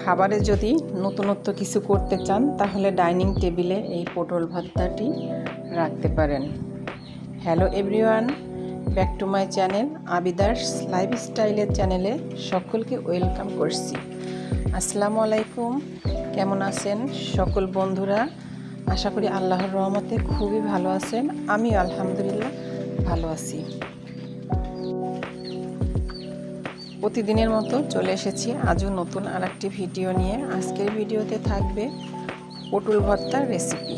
খাবারে যদি নতুনত্ব কিছু করতে চান তাহলে ডাইনিং টেবিলে এই পটল ভর্তাটি রাখতে পারেন। Hello everyone, back to my channel আবিদার্স লাইফস্টাইলের চ্যানেলে সকলকে ওয়েলকাম করছি। আসসালামু আলাইকুম, কেমন আছেন সকল বন্ধুরা? আশা করি আল্লাহর রহমতে খুবই ভালো আছেন। আমিও আলহামদুলিল্লাহ ভালো আছি। প্রতিদিনের মতো চলে এসেছি আজও নতুন আরেকটি ভিডিও নিয়ে। আজকের ভিডিওতে থাকবে পটল ভর্তার রেসিপি।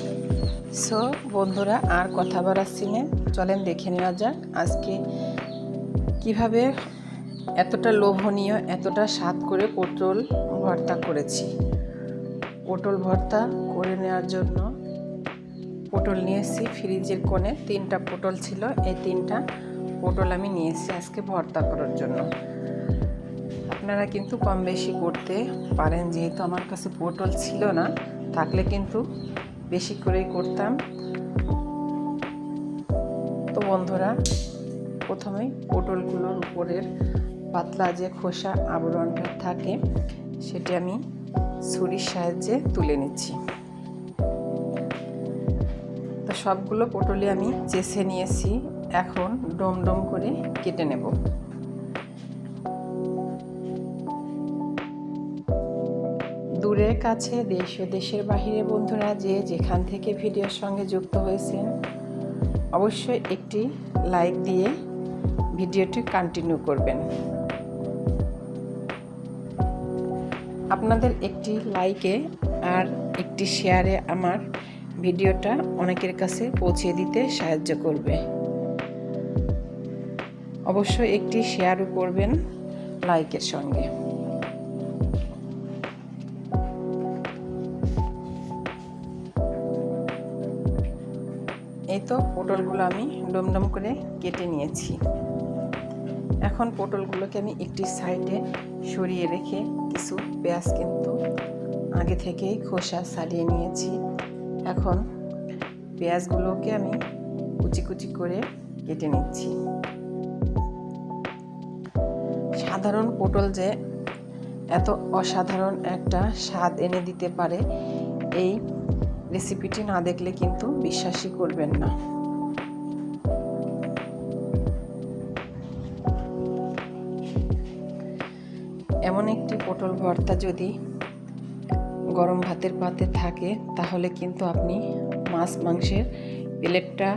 সো বন্ধুরা, আর কথা বাড়াচ্ছি না, চলেন দেখে নেওয়া যাক আজকে কিভাবে এতটা লোভনীয়, এতটা স্বাদ করে পটল ভর্তা করেছি। পটল ভর্তা করে নেওয়ার জন্য পটল নিয়েছি ফ্রিজের কোণে। 3টা পটল ছিল, এই 3টা পটল আমি নিয়েছি আজকে ভর্তা করার জন্য। আপনারা কিন্তু কম বেশি করতে পারেন, যেহেতু আমার কাছে পটল ছিল না, থাকলে কিন্তু বেশি করেই করতাম। তো বন্ধুরা, প্রথমেই পটলগুলোর উপরের পাতলা যে খোসা আবরণটা থাকে সেটি আমি ছুরির সাহায্যে তুলে নিচ্ছি। তো সবগুলো পটলই আমি চেষে নিয়েছি, এখন ডোম ডোম করে কেটে নেব। দূরের কাছে, দেশ ও দেশের বাহিরে বন্ধুরা যে যেখান থেকে ভিডিওর সঙ্গে যুক্ত হয়েছেন, অবশ্যই একটি লাইক দিয়ে ভিডিওটি কন্টিনিউ করবেন। আপনাদের একটি লাইকে আর একটি শেয়ারে আমার ভিডিওটা অনেকের কাছে পৌঁছে দিতে সাহায্য করবে। অবশ্যই একটি শেয়ারও করবেন লাইকের সঙ্গে। এই তো পটলগুলো আমি ডমডম করে কেটে নিয়েছি। এখন পটলগুলোকে আমি একটি সাইডে সরিয়ে রেখে কিছু পেঁয়াজ কিন্তু আগে থেকেই খোসা ছাড়িয়ে নিয়েছি। এখন পেঁয়াজগুলোকে আমি কুচি কুচি করে কেটে নিচ্ছি। সাধারণ পটল যে এত অসাধারণ একটা স্বাদ এনে দিতে পারে, এই রেসিপিটি না দেখলে কিন্তু বিশ্বাসই করবেন না। এমন একটি পটল ভর্তা যদি গরম ভাতের পাতে থাকে তাহলে কিন্তু আপনি মাছ মাংসের প্লেটটা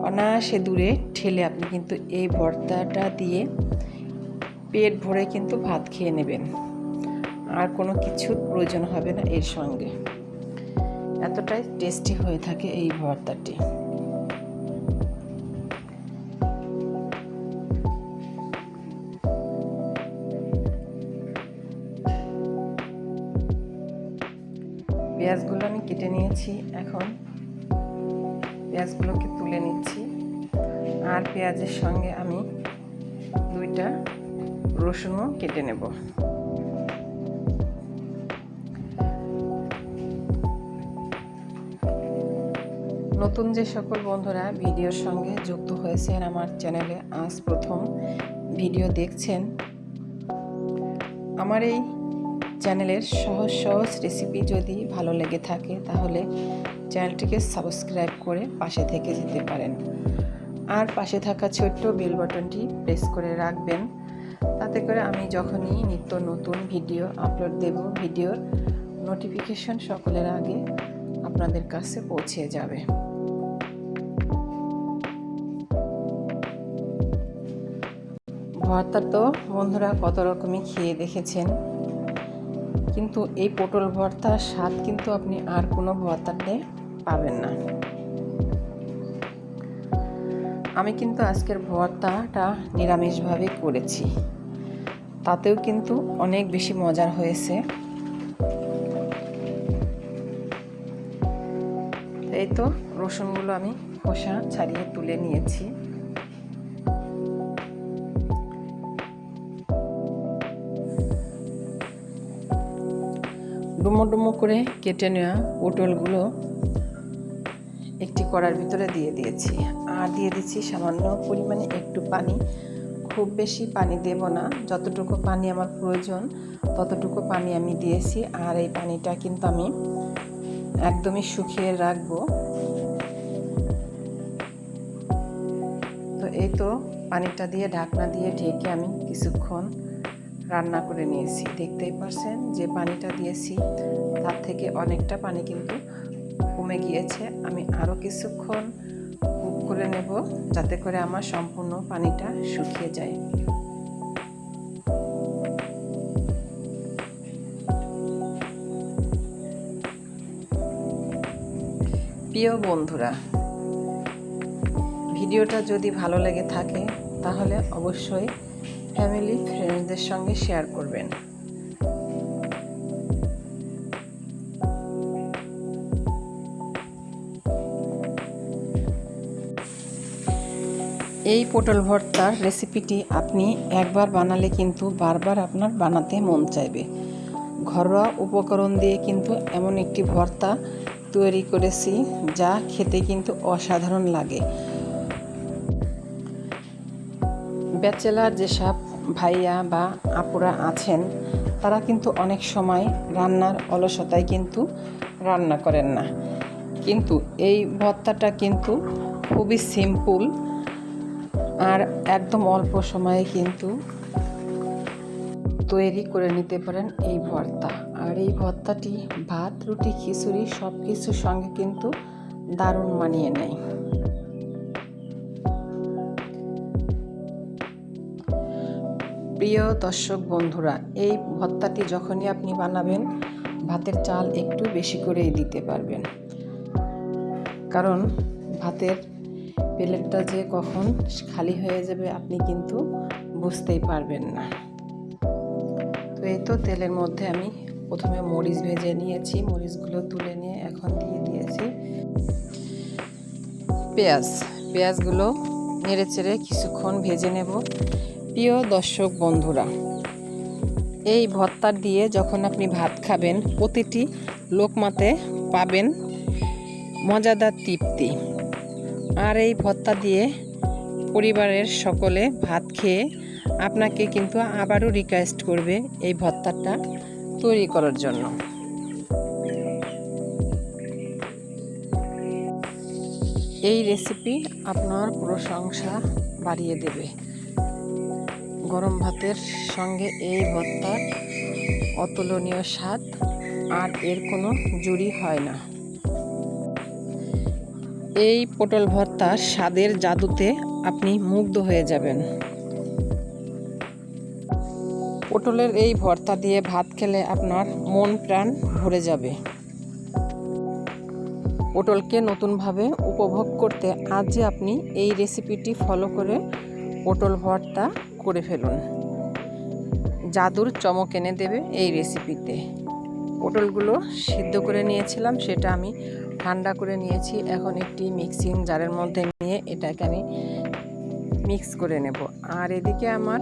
অনায়াসে দূরে ঠেলে আপনি কিন্তু এই ভর্তাটা দিয়ে পেট ভরে কিন্তু ভাত খেয়ে নেবেন, আর কোনো কিছুর প্রয়োজন হবে না এর সঙ্গে। এতটাই টেস্টি হয়ে থাকে এই ভর্তাটি। পেঁয়াজগুলো আমি কেটে নিয়েছি, এখন পেঁয়াজগুলোকে তুলে নিচ্ছি। আর পেঁয়াজের সঙ্গে আমি 2টা রসুনও কেটে নেব। নতুন যে সকল বন্ধুরা ভিডিওর সঙ্গে যুক্ত হয়েছেন, আমার চ্যানেলে আজ প্রথম ভিডিও দেখছেন, আমার এই চ্যানেলের সহজ সহজ রেসিপি যদি ভালো লেগে থাকে তাহলে চ্যানেলটিকে সাবস্ক্রাইব করে পাশে থেকে যেতে পারেন। আর পাশে থাকা ছোট্ট বেল বাটনটি প্রেস করে রাখবেন, তাতে করে আমি যখনই নিত্য নতুন ভিডিও আপলোড দেব, ভিডিওর নোটিফিকেশন সকলের আগে আপনাদের কাছে পৌঁছে যাবে। ভর্তা তো বন্ধুরা কত রকমই খেয়ে দেখেছেন, কিন্তু এই পটল ভর্তার স্বাদ কিন্তু আপনি আর কোনো ভর্তাতে পাবেন না। আমি কিন্তু আজকের ভর্তাটা নিরামিষভাবে করেছি, তাতেও কিন্তু অনেক বেশি মজার হয়েছে। এই তো রসুনগুলো আমি খোসা ছাড়িয়ে তুলে নিয়েছি। ডুমো ডুমো করে কেটে নেওয়া পটলগুলো একটি কড়ার ভিতরে দিয়ে দিয়েছি, আর দিয়ে দিচ্ছি সামান্য পরিমাণে একটু পানি। খুব বেশি পানি দেব না, যতটুকু পানি আমার প্রয়োজন ততটুকু পানি আমি দিয়েছি। আর এই পানিটা কিন্তু আমি একদমই শুকিয়ে রাখবো। তো এই তো পানিটা দিয়ে ঢাকনা দিয়ে ঢেকে আমি কিছুক্ষণ রান্না করে নিয়েছি। দেখতেই পাচ্ছেন যে পানিটা দিয়েছি তার থেকে অনেকটা পানি কিন্তু কমে গিয়েছে। আমি আরও কিছুক্ষণ কুক করে নেব যাতে করে আমার সম্পূর্ণ পানিটা শুকিয়ে যায়। প্রিয় বন্ধুরা, ভিডিওটা যদি ভালো লেগে থাকে তাহলে অবশ্যই ফ্যামিলি ফ্রেন্ডসদের সঙ্গে শেয়ার করবেন। এই পটল ভর্তার রেসিপিটি আপনি একবার বানালে কিন্তু বারবার আপনার বানাতে মন চাইবে। ঘরোয়া উপকরণ দিয়ে কিন্তু এমন একটি ভর্তা তৈরি করেছি যা খেতে কিন্তু অসাধারণ লাগে। ব্যাচেলার যেসব ভাইয়া বা আপুরা আছেন তারা কিন্তু অনেক সময় রান্নার অলসতায় কিন্তু রান্না করেন না, কিন্তু এই ভর্তাটা কিন্তু খুবই সিম্পল আর একদম অল্প সময়ে কিন্তু তৈরি করে নিতে পারেন এই ভর্তা। আর এই ভর্তাটি ভাত, রুটি, খিচুড়ি সব কিছুর সঙ্গে কিন্তু দারুণ মানিয়ে নেয়। প্রিয় দর্শক বন্ধুরা, এই ভর্তাটি যখনই আপনি বানাবেন ভাতের চাল একটু বেশি করেই দিতে পারবেন, কারণ ভাতের প্লেটটা যে কখন খালি হয়ে যাবে আপনি কিন্তু বুঝতেই পারবেন না। তো এই তো তেলের মধ্যে আমি প্রথমে মরিচ ভেজে নিয়েছি, মরিচগুলো তুলে নিয়ে এখন দিয়ে দিয়েছি পেঁয়াজগুলো নেড়ে চেড়ে কিছুক্ষণ ভেজে নেব। প্রিয় দর্শক বন্ধুরা, এই ভর্তা দিয়ে যখন আপনি ভাত খাবেন প্রতিটি লোকমাতে পাবেন মজাদার তৃপ্তি। আর এই ভর্তা দিয়ে পরিবারের সকলে ভাত খেয়ে আপনাকে কিন্তু আবারও রিকোয়েস্ট করবে এই ভর্তাটা তৈরি করার জন্য। এই রেসিপি আপনার প্রশংসা বাড়িয়ে দেবে। গরম ভাতের সঙ্গে এই ভর্তার অতুলনীয় স্বাদ, আর এর কোনো জুড়ি হয় না। এই পটল ভর্তার স্বাদের জাদুতে আপনি মুগ্ধ হয়ে যাবেন। পটলের এই ভর্তা দিয়ে ভাত খেলে আপনার মন প্রাণ ভরে যাবে। পটলকে নতুনভাবে উপভোগ করতে আজই আপনি এই রেসিপিটি ফলো করে পটল ভর্তা করে ফেলুন। জাদুর চমক এনে দেবে এই রেসিপিতে। পটলগুলো সিদ্ধ করে নিয়েছিলাম, সেটা আমি ঠান্ডা করে নিয়েছি। এখন একটি মিক্সিং জারের মধ্যে নিয়ে এটাকে আমি মিক্স করে নেব। আর এদিকে আমার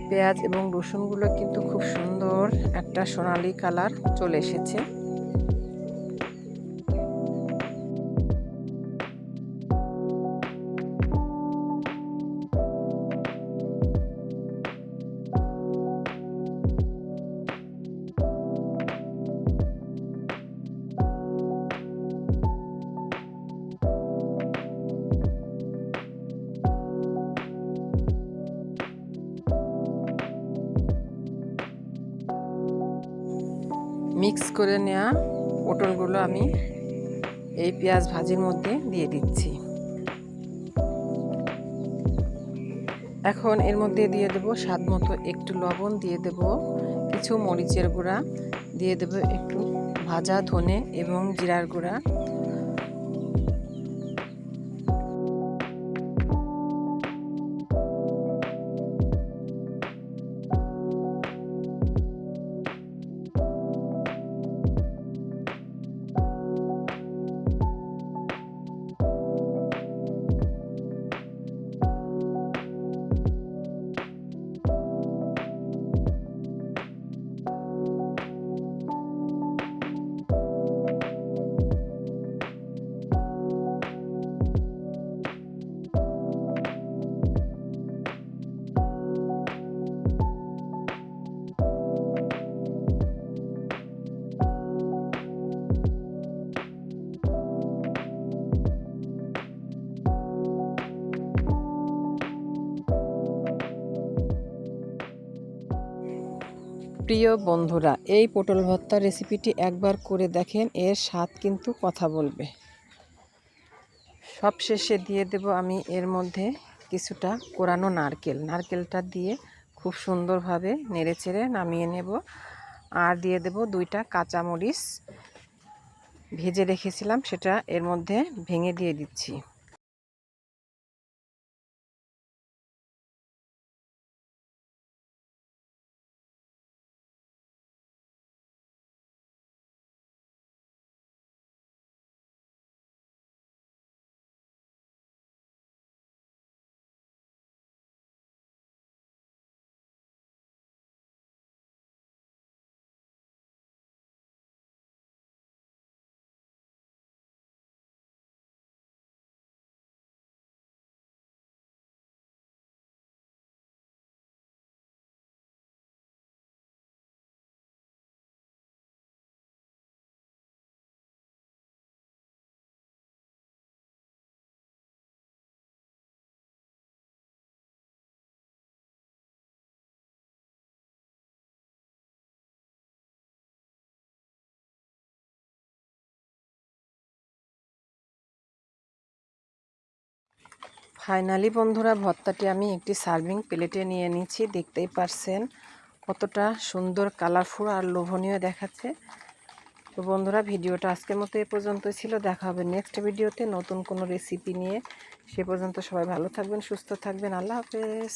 পেঁয়াজ এবং রসুনগুলো কিন্তু খুব সুন্দর একটা সোনালি কালার চলে এসেছে। মিক্স করে নেওয়া পটলগুলো আমি এই পেঁয়াজ ভাজির মধ্যে দিয়ে দিচ্ছি। এখন এর মধ্যে দিয়ে দেব স্বাদ মতো একটু লবণ, দিয়ে দেব কিছু মরিচের গুঁড়া, দিয়ে দেব একটু ভাজা ধনে এবং জিরার গুঁড়া, প্রিয় বন্ধুরা, এই পটল ভর্তা রেসিপিটি একবার করে দেখেন, এর স্বাদ কিন্তু কথা বলবে। সব শেষে দিয়ে দেব আমি এর মধ্যে কিছুটা কোরানো নারকেলটা দিয়ে খুব সুন্দরভাবে নেড়েচেড়ে নামিয়ে নেব। আর দিয়ে দেব 2টা কাঁচামরিচ ভেজে রেখেছিলাম, সেটা এর মধ্যে ভেঙে দিয়ে দিচ্ছি। ফাইনালি বন্ধুরা, ভর্তাটি আমি একটি সার্ভিং প্লেটে নিয়ে নিচ্ছি। দেখতেই পারছেন কতটা সুন্দর, কালারফুল আর লোভনীয় দেখাচ্ছে। তো বন্ধুরা, ভিডিওটা আজকের মতো এ পর্যন্ত ছিল। দেখা হবে নেক্সট ভিডিওতে নতুন কোনো রেসিপি নিয়ে। সে পর্যন্ত সবাই ভালো থাকবেন, সুস্থ থাকবেন। আল্লাহ হাফেজ।